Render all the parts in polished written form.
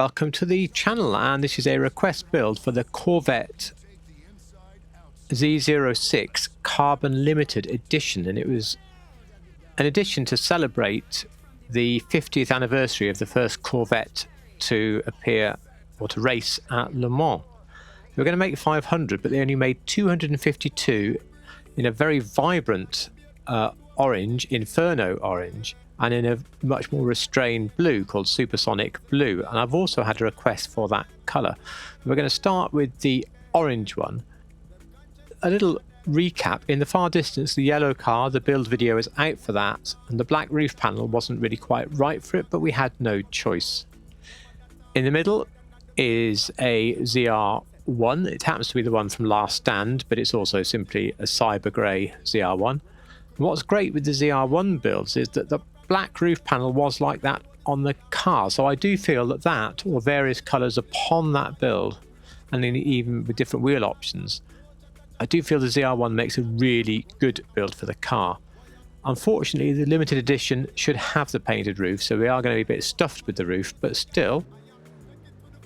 Welcome to the channel, and this is a request build for the Corvette Z06 Carbon Limited Edition, and it was an edition to celebrate the 50th anniversary of the first Corvette to appear or to race at Le Mans. They were going to make 500, but they only made 252 in a very vibrant orange, Inferno orange, and in a much more restrained blue called Supersonic Blue. And I've also had a request for that colour. We're going to start with the orange one. A little recap: in the far distance, the yellow car, the build video is out for that, and the black roof panel wasn't really quite right for it, but we had no choice. In the middle is a ZR1. It happens to be the one from Last Stand, but it's also simply a cyber grey ZR1. And what's great with the ZR1 builds is that the black roof panel was like that on the car, so I do feel that that, or various colours upon that build, and then even with different wheel options, I do feel the ZR1 makes a really good build for the car. Unfortunately, the limited edition should have the painted roof, so we are going to be a bit stuffed with the roof, but still,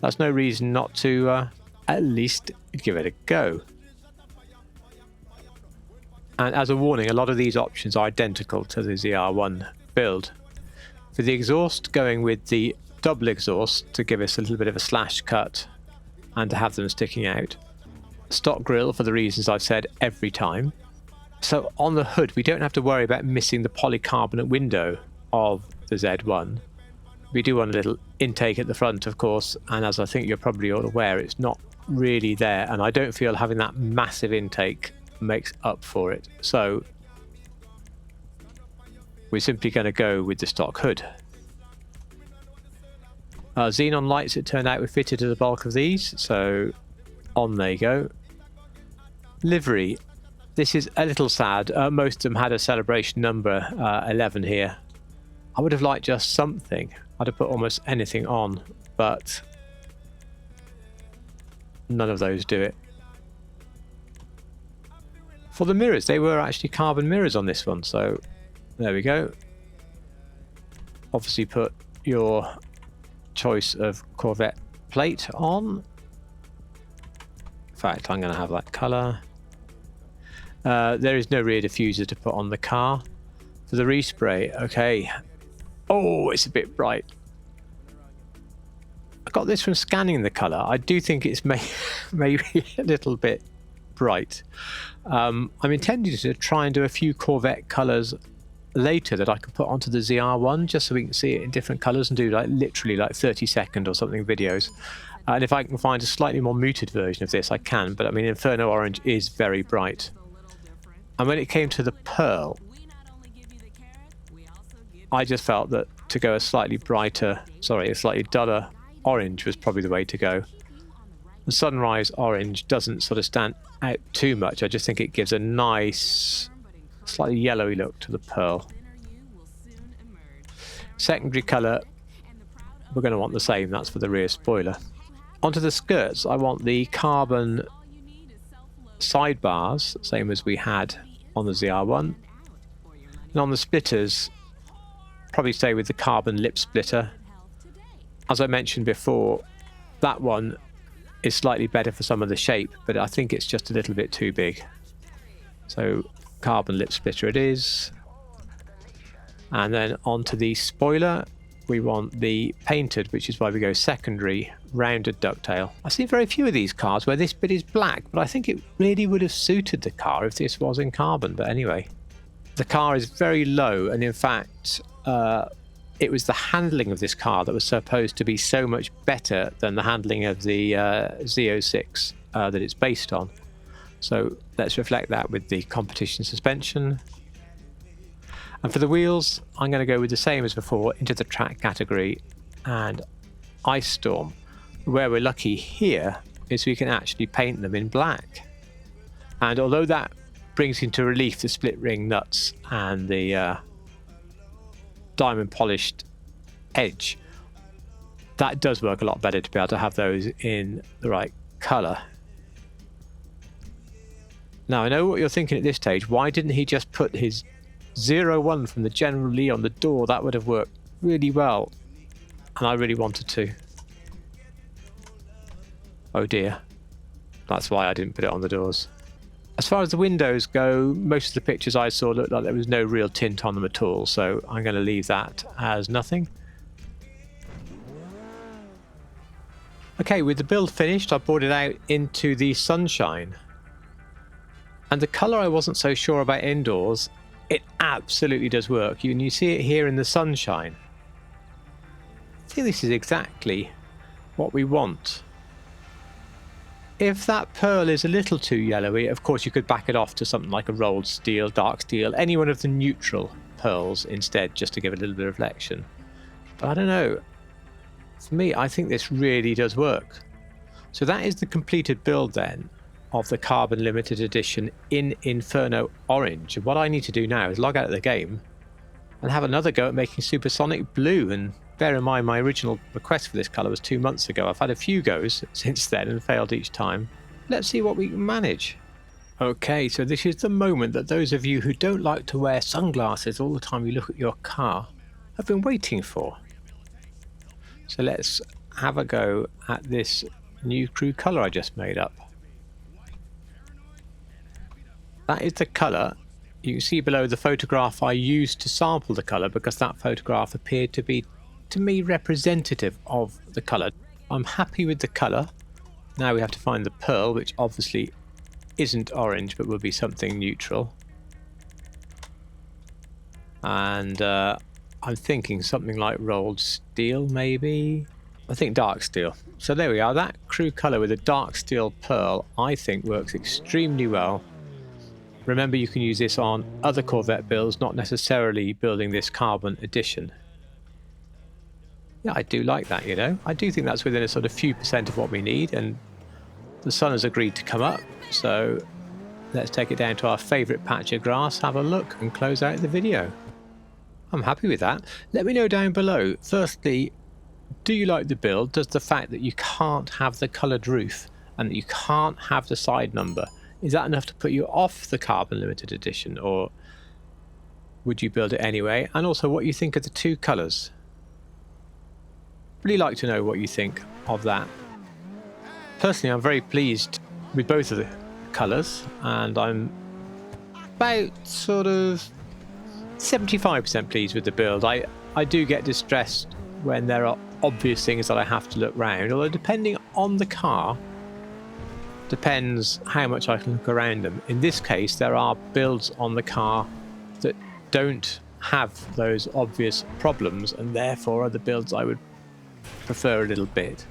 that's no reason not to at least give it a go. And as a warning, a lot of these options are identical to the ZR1 build. For the exhaust, going with the double exhaust to give us a little bit of a slash cut and to have them sticking out. Stock grille for the reasons I've said every time. So on the hood, we don't have to worry about missing the polycarbonate window of the Z1. We do want a little intake at the front, of course, and as I think you're probably all aware, it's not really there, and I don't feel having that massive intake makes up for it. So we're simply going to go with the stock hood. Xenon lights, it turned out, were fitted to the bulk of these, so on they go. Livery. This is a little sad. Most of them had a celebration number 11 here. I would have liked just something. I'd have put almost anything on, but none of those do it. For the mirrors, they were actually carbon mirrors on this one, so there we go. Obviously put your choice of Corvette plate on. In fact, I'm going to have that colour. There is no rear diffuser to put on the car. For the respray, okay. Oh, it's a bit bright. I got this from scanning the colour. I do think it's maybe a little bit bright. I'm intending to try and do a few Corvette colours later that I can put onto the ZR1, just so we can see it in different colours and do like literally like 30-second or something videos. And if I can find a slightly more muted version of this, I can. But I mean, Inferno Orange is very bright. And when it came to the pearl, I just felt that to go a slightly duller orange was probably the way to go. The sunrise orange doesn't sort of stand out too much. I just think it gives a nice, slightly yellowy look to the pearl. Secondary colour, we're going to want the same. That's for the rear spoiler. Onto the skirts, I want the carbon sidebars, same as we had on the ZR1. And on the splitters, probably stay with the carbon lip splitter. As I mentioned before, that one is slightly better for some of the shape, but I think it's just a little bit too big. So carbon lip splitter it is. And then onto the spoiler, we want the painted, which is why we go secondary, rounded ducktail. I've seen very few of these cars where this bit is black, but I think it really would have suited the car if this was in carbon. But anyway, the car is very low, and in fact it was the handling of this car that was supposed to be so much better than the handling of the Z06 that it's based on. So let's reflect that with the competition suspension. And for the wheels, I'm going to go with the same as before, into the track category and Ice Storm. Where we're lucky here is we can actually paint them in black. And although that brings into relief the split ring nuts and the diamond polished edge, that does work a lot better to be able to have those in the right colour. Now, I know what you're thinking at this stage. Why didn't he just put his 01 from the General Lee on the door? That would have worked really well, and I really wanted to. Oh dear. That's why I didn't put it on the doors. As far as the windows go, most of the pictures I saw looked like there was no real tint on them at all, so I'm going to leave that as nothing. Okay, with the build finished, I brought it out into the sunshine. And the colour I wasn't so sure about indoors, it absolutely does work. You see it here in the sunshine. I think this is exactly what we want. If that pearl is a little too yellowy, of course you could back it off to something like a rolled steel, dark steel, any one of the neutral pearls instead, just to give it a little bit of reflection. But I don't know. For me, I think this really does work. So that is the completed build then of the Carbon Limited Edition in Inferno Orange. And what I need to do now is log out of the game and have another go at making Supersonic Blue. And bear in mind, my original request for this colour was 2 months ago. I've had a few goes since then and failed each time. Let's see what we can manage. Okay, so this is the moment that those of you who don't like to wear sunglasses all the time you look at your car have been waiting for. So let's have a go at this new crew colour I just made up. That is the colour. You can see below the photograph I used to sample the colour because that photograph appeared to be, to me, representative of the colour. I'm happy with the colour. Now we have to find the pearl, which obviously isn't orange but will be something neutral. And I'm thinking something like rolled steel, maybe? I think dark steel. So there we are. That crew colour with a dark steel pearl I think works extremely well. Remember, you can use this on other Corvette builds, not necessarily building this Carbon edition. Yeah, I do like that, you know. I do think that's within a sort of few percent of what we need, and the sun has agreed to come up, so let's take it down to our favourite patch of grass, have a look, and close out the video. I'm happy with that. Let me know down below. Firstly, do you like the build? Does the fact that you can't have the coloured roof and that you can't have the side number, is that enough to put you off the Carbon Limited Edition, or would you build it anyway? And also what you think of the two colours. Really like to know what you think of that. Personally, I'm very pleased with both of the colours, and I'm about sort of 75% pleased with the build. I do get distressed when there are obvious things that I have to look round, although depending on the car, depends how much I can look around them. In this case, there are builds on the car that don't have those obvious problems, and therefore are the builds I would prefer a little bit.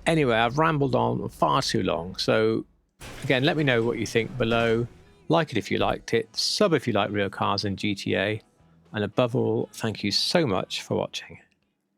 Anyway, I've rambled on far too long, so again, let me know what you think below. Like it if you liked it, sub if you like real cars and GTA, and above all, thank you so much for watching.